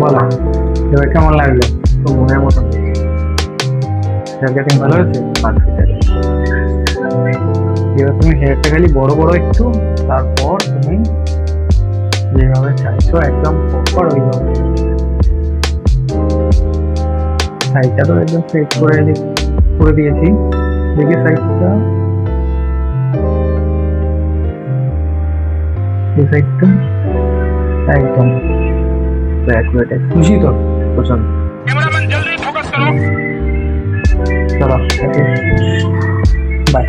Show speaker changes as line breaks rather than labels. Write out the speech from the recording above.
বলো এবার কেমন লাগলো? তো মনের মতন হেয়ার কাটিং ভালো হয়েছে? পারফেক্ট আছে। এবার তুমি হেয়ারটা খালি বড় বড় একটু, তারপর তুমি যেভাবে চাইছো একদম প্রপার ওইভাবে সাইডটা তো একদম সেট করে দিয়েছি। দেখি সাইডটা, এই সাইডটা একদম অ্যাকুরেট। খুশি তো? পছন্দ? চলো, বাই।